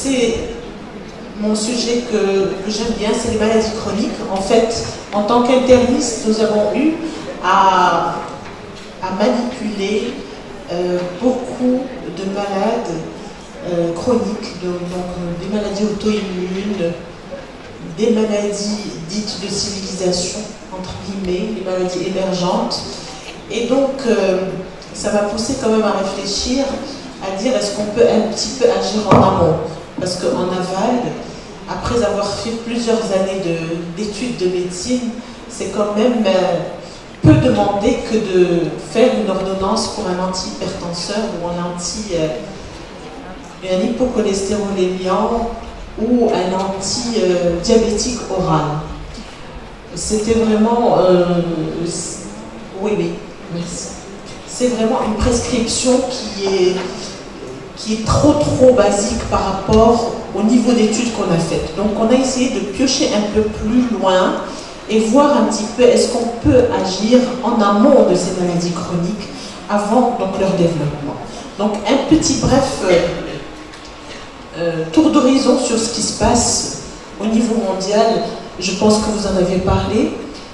c'est mon sujet que j'aime bien, c'est les maladies chroniques. En fait, en tant qu'interniste, nous avons eu à manipuler beaucoup de malades chroniques, donc des maladies auto-immunes, des maladies dites de civilisation, entre guillemets, les maladies émergentes. Et donc, ça m'a poussé quand même à réfléchir, à dire est-ce qu'on peut un petit peu agir en amont? Parce qu'en aval, après avoir fait plusieurs années d'études de médecine, c'est quand même peu demandé que de faire une ordonnance pour un antihypertenseur ou un hypocholestérolémiant ou un anti-diabétique oral. C'était vraiment... oui, merci. C'est vraiment une prescription qui est trop basique par rapport au niveau d'études qu'on a faites. Donc on a essayé de piocher un peu plus loin et voir un petit peu est-ce qu'on peut agir en amont de ces maladies chroniques avant donc leur développement. Donc un petit bref tour d'horizon sur ce qui se passe au niveau mondial. Je pense que vous en avez parlé.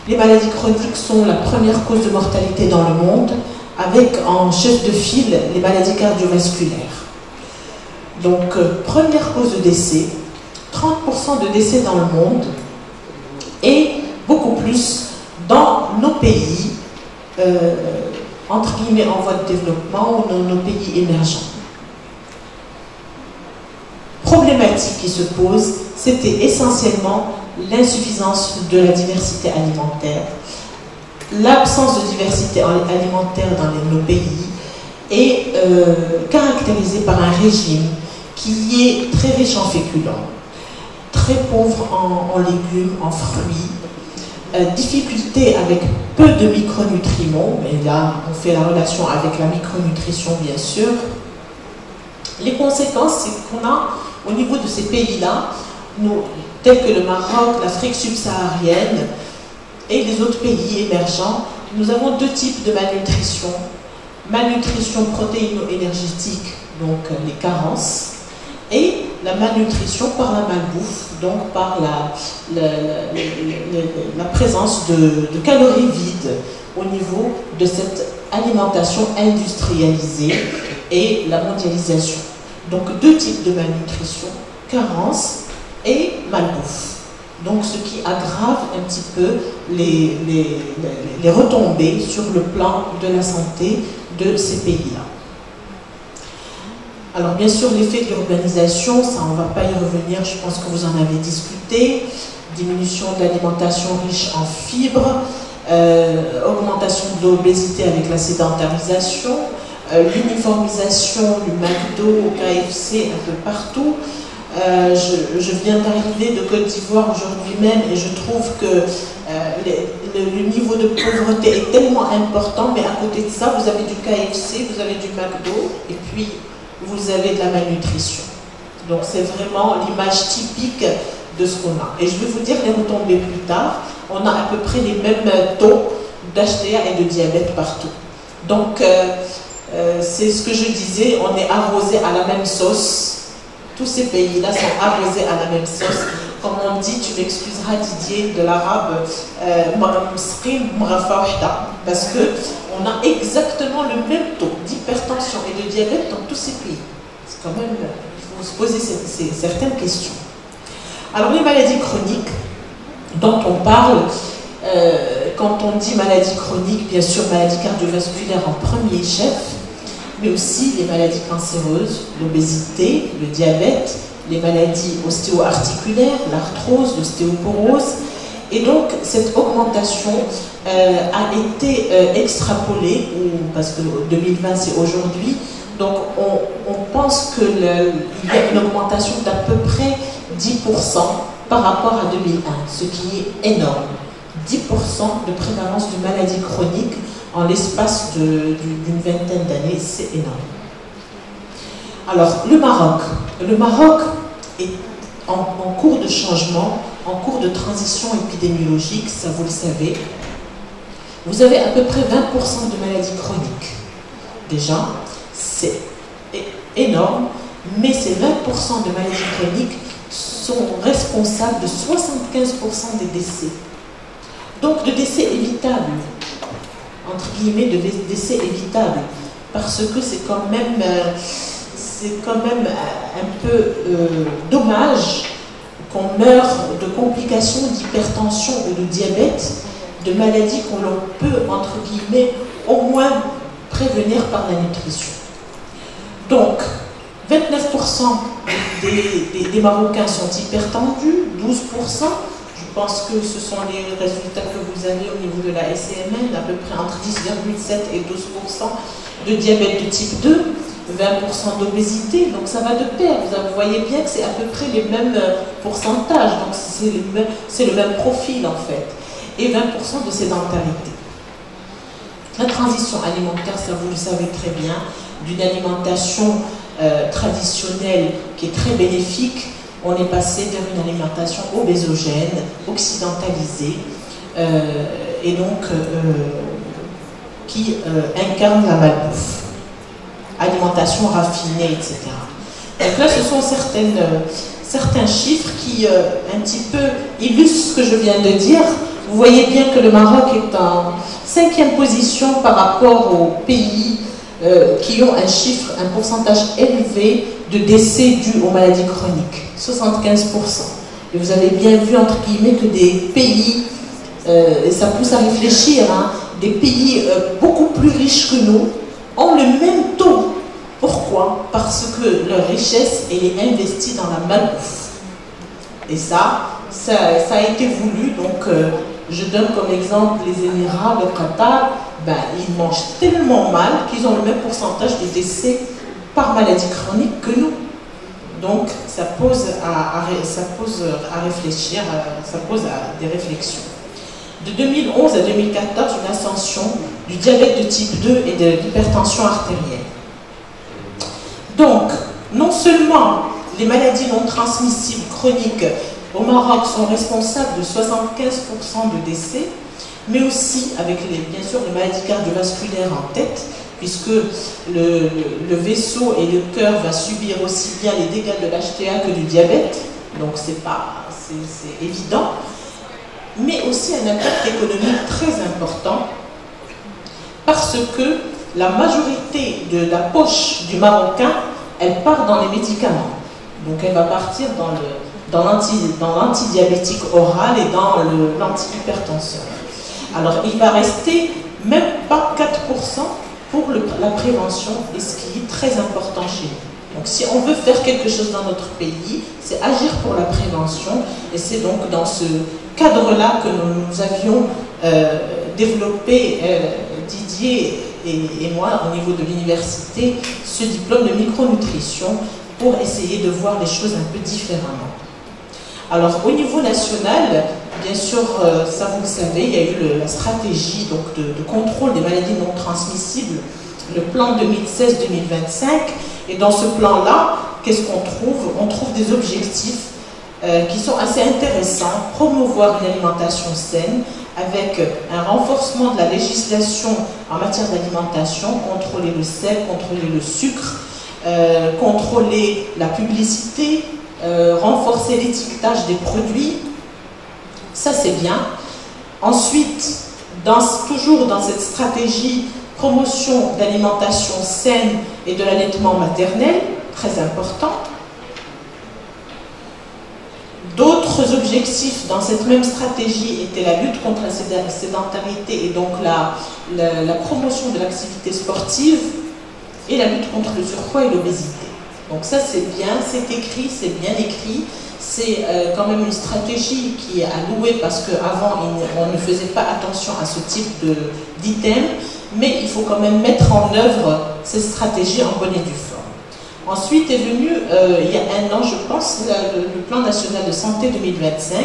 Les maladies chroniques sont la première cause de mortalité dans le monde, avec en chef de file les maladies cardiovasculaires. Donc, première cause de décès, 30% de décès dans le monde et beaucoup plus dans nos pays, entre guillemets en voie de développement ou dans nos pays émergents. Problématique qui se pose, c'était essentiellement l'insuffisance de la diversité alimentaire, l'absence de diversité alimentaire dans nos pays est caractérisée par un régime qui est très riche en féculents, très pauvre en légumes, en fruits, difficulté avec peu de micronutriments, mais là on fait la relation avec la micronutrition bien sûr. Les conséquences, c'est qu'on a au niveau de ces pays-là, tels que le Maroc, l'Afrique subsaharienne et les autres pays émergents, nous avons deux types de malnutrition. Malnutrition protéino-énergétique, donc les carences, et la malnutrition par la malbouffe, donc par la présence de calories vides au niveau de cette alimentation industrialisée et la mondialisation. Donc deux types de malnutrition, carence et malbouffe. Donc ce qui aggrave un petit peu les retombées sur le plan de la santé de ces pays-là. Alors bien sûr l'effet de l'urbanisation, ça on ne va pas y revenir, je pense que vous en avez discuté, diminution de l'alimentation riche en fibres, augmentation de l'obésité avec la sédentarisation, l'uniformisation du McDo au KFC un peu partout. Je viens d'arriver de Côte d'Ivoire aujourd'hui même et je trouve que le niveau de pauvreté est tellement important, mais à côté de ça, vous avez du KFC, vous avez du McDo et puis vous avez de la malnutrition. Donc c'est vraiment l'image typique de ce qu'on a. Et je vais vous dire les retombées plus tard. On a à peu près les mêmes taux d'HTA et de diabète partout. Donc c'est ce que je disais, on est arrosé à la même sauce. Tous ces pays-là sont arrosés à la même sauce. Comme on dit, tu m'excuseras Didier de l'arabe, parce qu'on a exactement le même taux d'hypertension et de diabète dans tous ces pays. C'est quand même, il faut se poser certaines questions. Alors les maladies chroniques dont on parle, quand on dit maladie chronique, bien sûr maladie cardiovasculaire en premier chef, mais aussi les maladies cancéreuses, l'obésité, le diabète, les maladies ostéo-articulaires, l'arthrose, l'ostéoporose. Et donc, cette augmentation a été extrapolée, parce que 2020 c'est aujourd'hui, donc on pense qu'il y a une augmentation d'à peu près 10% par rapport à 2001, ce qui est énorme. 10% de prévalence de maladies chroniques en l'espace d'une vingtaine d'années, c'est énorme. Alors, le Maroc est en cours de changement, en cours de transition épidémiologique, ça vous le savez. Vous avez à peu près 20% de maladies chroniques. Déjà, c'est énorme, mais ces 20% de maladies chroniques sont responsables de 75% des décès. Donc de décès évitables, entre guillemets, de décès évitables, parce que c'est quand même un peu dommage qu'on meure de complications d'hypertension ou de diabète, de maladies qu'on peut, entre guillemets, au moins prévenir par la nutrition. Donc, 29% des Marocains sont hypertendus, 12%. Je pense que ce sont les résultats que vous avez au niveau de la SCMN, à peu près entre 10,7 et 12% de diabète de type 2, 20% d'obésité, donc ça va de pair. Vous voyez bien que c'est à peu près les mêmes pourcentages, donc c'est le même profil en fait. Et 20% de sédentarité. La transition alimentaire, ça vous le savez très bien, d'une alimentation traditionnelle qui est très bénéfique, on est passé vers une alimentation obésogène, occidentalisée, et donc qui incarne la malbouffe, alimentation raffinée, etc. Donc là, ce sont certains chiffres qui un petit peu illustrent ce que je viens de dire. Vous voyez bien que le Maroc est en 5e position par rapport aux pays qui ont un pourcentage élevé de décès dus aux maladies chroniques, 75%. Et vous avez bien vu, entre guillemets, que des pays, et ça pousse à réfléchir, hein, des pays beaucoup plus riches que nous ont le même taux. Pourquoi? Parce que leur richesse est investie dans la malbouffe. Et ça a été voulu, donc je donne comme exemple les Émirats, le Qatar, ils mangent tellement mal qu'ils ont le même pourcentage de décès par maladie chronique que nous. Donc ça pose à réfléchir, ça pose à des réflexions. De 2011 à 2014, une ascension du diabète de type 2 et de l'hypertension artérielle. Donc, non seulement les maladies non transmissibles chroniques au Maroc sont responsables de 75% de décès, mais aussi, avec bien sûr les maladies cardiovasculaires en tête, puisque le vaisseau et le cœur va subir aussi bien les dégâts de l'HTA que du diabète, donc c'est évident, mais aussi un impact économique très important, parce que la majorité de la poche du Marocain, elle part dans les médicaments. Donc elle va partir dans l'antidiabétique oral et dans l'antihypertenseur. Alors il va rester même pas 4% pour la prévention, et ce qui est très important chez nous. Donc si on veut faire quelque chose dans notre pays, c'est agir pour la prévention, et c'est donc dans ce cadre-là que nous avions développé, Didier et moi, au niveau de l'université, ce diplôme de micronutrition pour essayer de voir les choses un peu différemment. Alors au niveau national, bien sûr, ça vous le savez, il y a eu la stratégie donc, de contrôle des maladies non transmissibles, le plan 2016-2025, et dans ce plan-là, qu'est-ce qu'on trouve? On trouve des objectifs qui sont assez intéressants: promouvoir une alimentation saine, avec un renforcement de la législation en matière d'alimentation, contrôler le sel, contrôler le sucre, contrôler la publicité, renforcer l'étiquetage des produits. Ça, c'est bien. Ensuite, toujours dans cette stratégie promotion d'alimentation saine et de l'allaitement maternel, très important. D'autres objectifs dans cette même stratégie étaient la lutte contre la sédentarité et donc la promotion de l'activité sportive et la lutte contre le surpoids et l'obésité. Donc ça c'est bien, c'est écrit, c'est bien écrit. C'est quand même une stratégie qui est à louer parce qu'avant on ne faisait pas attention à ce type d'item, mais il faut quand même mettre en œuvre ces stratégies en bonne et due forme. Ensuite est venu, il y a un an je pense, le plan national de santé 2025,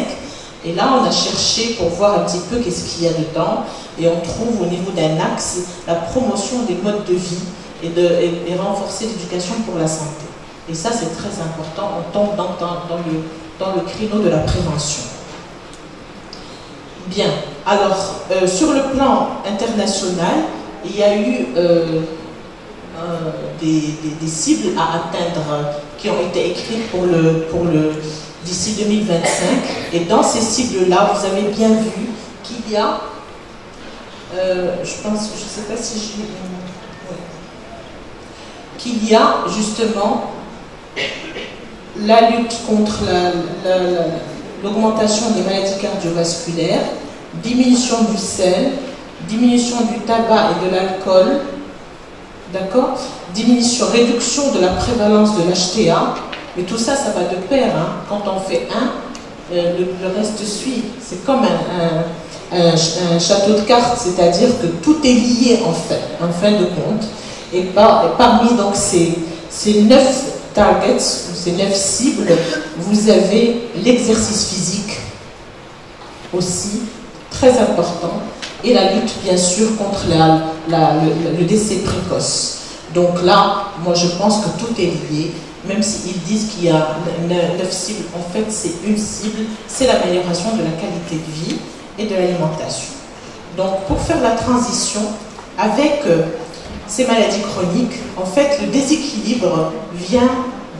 et là on a cherché pour voir un petit peu qu'est-ce qu'il y a dedans, et on trouve au niveau d'un axe la promotion des modes de vie et renforcer l'éducation pour la santé. Et ça c'est très important, on tombe dans le créneau de la prévention. Bien, alors sur le plan international, il y a eu des cibles à atteindre qui ont été écrites d'ici 2025. Et dans ces cibles-là, vous avez bien vu qu'il y a, je pense, je ne sais pas si je l'ai... Ouais. Qu'il y a justement la lutte contre l'augmentation des maladies cardiovasculaires, diminution du sel, diminution du tabac et de l'alcool, d'accord, réduction de la prévalence de l'HTA, mais tout ça, ça va de pair, hein. Quand on fait un, le reste suit. C'est comme un château de cartes, c'est-à-dire que tout est lié en fin de compte. Et parmi donc ces 9 targets, ces 9 cibles, vous avez l'exercice physique aussi, très important, et la lutte bien sûr contre le décès précoce. Donc là, moi je pense que tout est lié, même s'ils disent qu'il y a 9 cibles, en fait c'est une cible, c'est l'amélioration de la qualité de vie et de l'alimentation. Donc pour faire la transition avec ces maladies chroniques, en fait le déséquilibre vient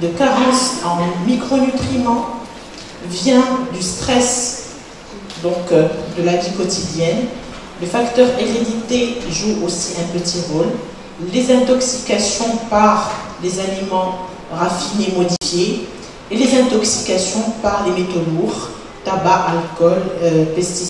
de carences en micronutriments, vient du stress, donc de la vie quotidienne. Le facteur hérédité joue aussi un petit rôle. Les intoxications par les aliments raffinés modifiés et les intoxications par les métaux lourds, tabac, alcool, pesticides.